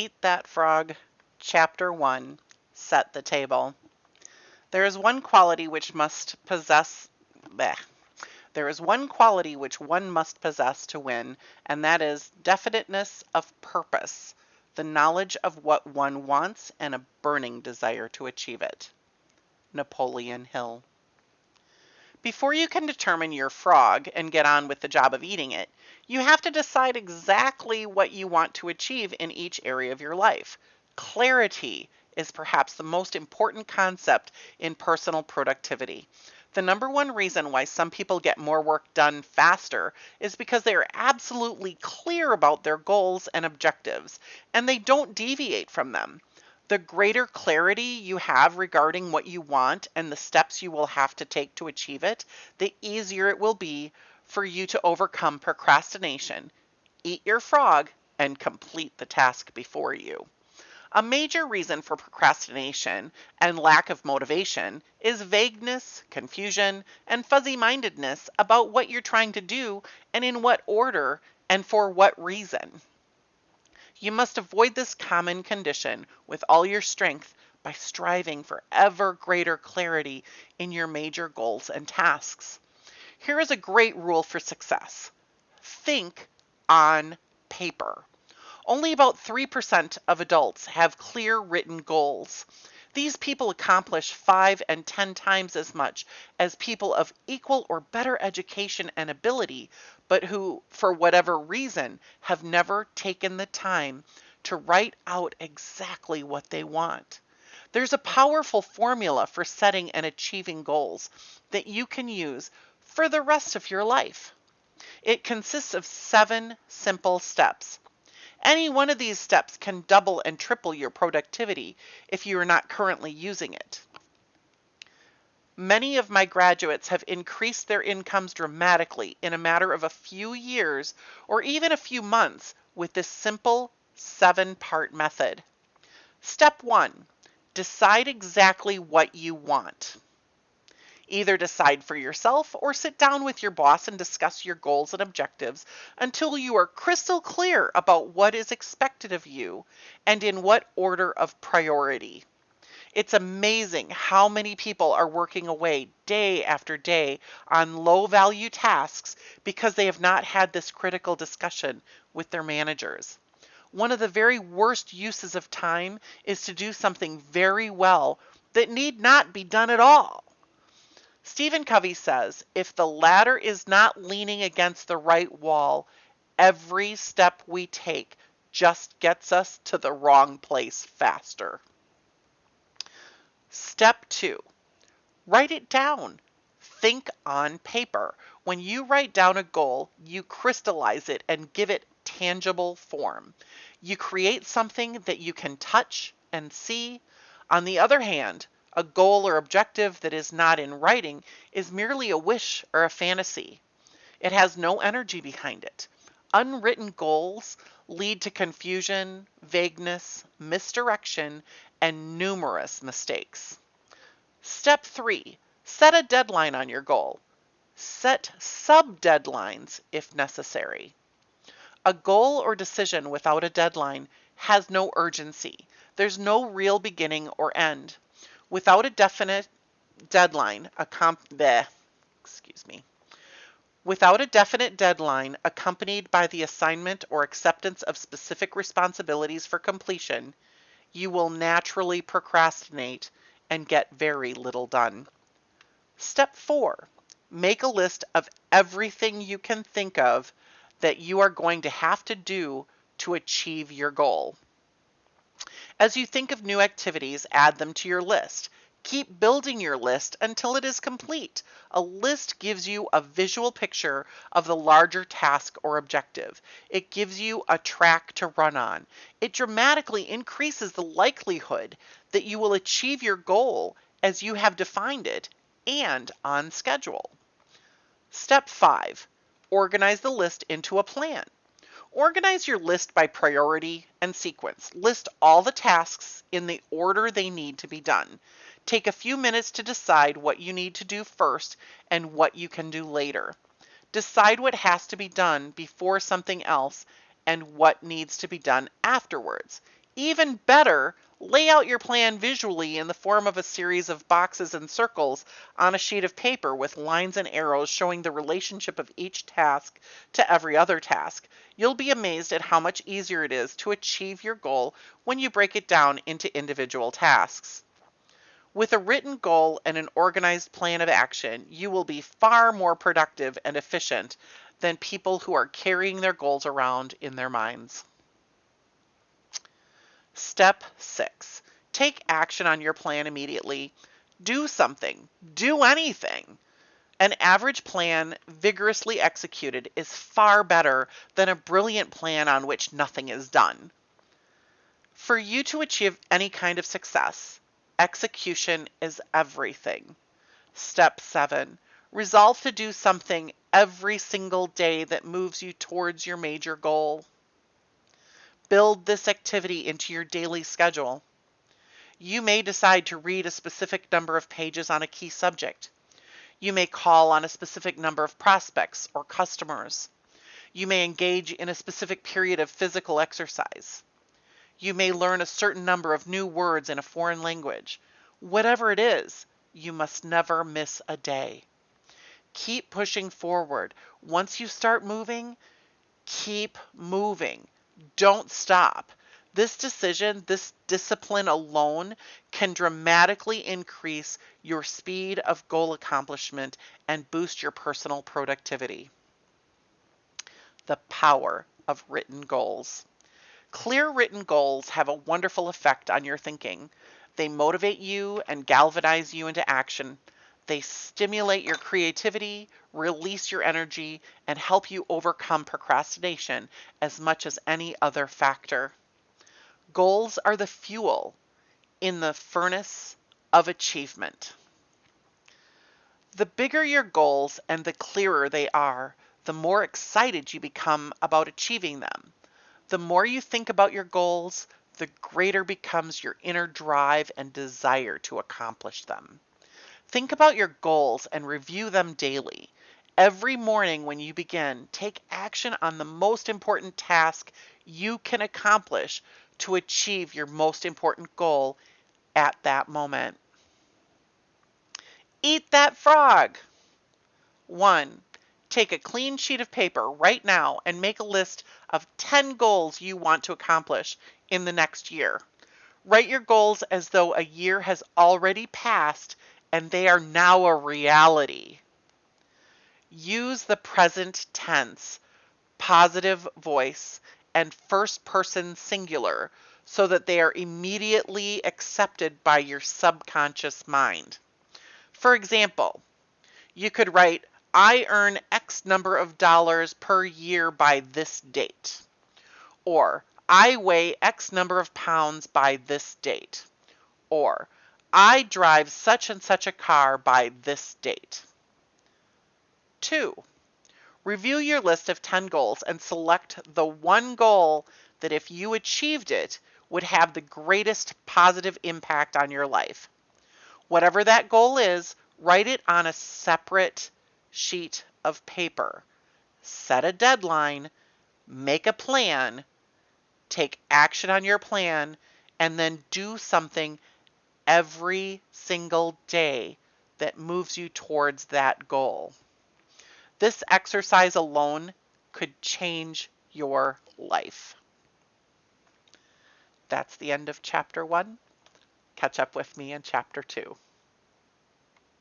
Eat That Frog, Chapter 1, Set the Table. There is one quality which must possess bleh. There is one quality which one must possess to win, and that is definiteness of purpose, the knowledge of what one wants and a burning desire to achieve it. Napoleon Hill. Before you can determine your frog and get on with the job of eating it, you have to decide exactly what you want to achieve in each area of your life. Clarity is perhaps the most important concept in personal productivity. The number one reason why some people get more work done faster is because they are absolutely clear about their goals and objectives, and they don't deviate from them. The greater clarity you have regarding what you want and the steps you will have to take to achieve it, the easier it will be for you to overcome procrastination, eat your frog, and complete the task before you. A major reason for procrastination and lack of motivation is vagueness, confusion, and fuzzy-mindedness about what you're trying to do and in what order and for what reason. You must avoid this common condition with all your strength by striving for ever greater clarity in your major goals and tasks. Here is a great rule for success. Think on paper. Only about 3% of adults have clear written goals. These people accomplish 5 and 10 times as much as people of equal or better education and ability, but who, for whatever reason, have never taken the time to write out exactly what they want. There's a powerful formula for setting and achieving goals that you can use for the rest of your life. It consists of 7 simple steps. Any one of these steps can double and triple your productivity if you are not currently using it. Many of my graduates have increased their incomes dramatically in a matter of a few years or even a few months with this simple 7-part method. Step 1. Decide exactly what you want. Either decide for yourself or sit down with your boss and discuss your goals and objectives until you are crystal clear about what is expected of you and in what order of priority. It's amazing how many people are working away day after day on low value tasks because they have not had this critical discussion with their managers. One of the very worst uses of time is to do something very well that need not be done at all. Stephen Covey says, if the ladder is not leaning against the right wall, every step we take just gets us to the wrong place faster. Step 2. Write it down. Think on paper. When you write down a goal, you crystallize it and give it tangible form. You create something that you can touch and see. On the other hand, a goal or objective that is not in writing is merely a wish or a fantasy. It has no energy behind it. Unwritten goals lead to confusion, vagueness, misdirection, and numerous mistakes. Step 3. Set a deadline on your goal. Set sub-deadlines if necessary. A goal or decision without a deadline has no urgency. There's no real beginning or end. Without a definite deadline, Without a definite deadline accompanied by the assignment or acceptance of specific responsibilities for completion, you will naturally procrastinate and get very little done. Step 4. Make a list of everything you can think of that you are going to have to do to achieve your goal. As you think of new activities, add them to your list. Keep building your list until it is complete. A list gives you a visual picture of the larger task or objective. It gives you a track to run on. It dramatically increases the likelihood that you will achieve your goal as you have defined it and on schedule. Step 5. Organize the list into a plan. Organize your list by priority and sequence. List all the tasks in the order they need to be done. Take a few minutes to decide what you need to do first and what you can do later. Decide what has to be done before something else and what needs to be done afterwards. Even better, lay out your plan visually in the form of a series of boxes and circles on a sheet of paper with lines and arrows showing the relationship of each task to every other task. You'll be amazed at how much easier it is to achieve your goal when you break it down into individual tasks. With a written goal and an organized plan of action, you will be far more productive and efficient than people who are carrying their goals around in their minds. Step 6. Take action on your plan immediately. Do something. Do anything. An average plan vigorously executed is far better than a brilliant plan on which nothing is done. For you to achieve any kind of success, execution is everything. Step 7. Resolve to do something every single day that moves you towards your major goal. Build this activity into your daily schedule. You may decide to read a specific number of pages on a key subject. You may call on a specific number of prospects or customers. You may engage in a specific period of physical exercise. You may learn a certain number of new words in a foreign language. Whatever it is, you must never miss a day. Keep pushing forward. Once you start moving, keep moving. Don't stop. This decision, this discipline alone can dramatically increase your speed of goal accomplishment and boost your personal productivity. The power of written goals. Clear written goals have a wonderful effect on your thinking. They motivate you and galvanize you into action. They stimulate your creativity, release your energy, and help you overcome procrastination as much as any other factor. Goals are the fuel in the furnace of achievement. The bigger your goals and the clearer they are, the more excited you become about achieving them. The more you think about your goals, the greater becomes your inner drive and desire to accomplish them. Think about your goals and review them daily. Every morning when you begin, take action on the most important task you can accomplish to achieve your most important goal at that moment. Eat that frog! 1. Take a clean sheet of paper right now and make a list of 10 goals you want to accomplish in the next year. Write your goals as though a year has already passed and they are now a reality. Use the present tense, positive voice, and first person singular so that they are immediately accepted by your subconscious mind. For example, you could write, I earn X number of dollars per year by this date. Or, I weigh X number of pounds by this date. Or, I drive such and such a car by this date. 2. Review your list of 10 goals and select the one goal that if you achieved it would have the greatest positive impact on your life. Whatever that goal is, write it on a separate sheet of paper. Set a deadline, make a plan, take action on your plan, and then do something every single day that moves you towards that goal. This exercise alone could change your life. That's the end of chapter 1. Catch up with me in chapter 2.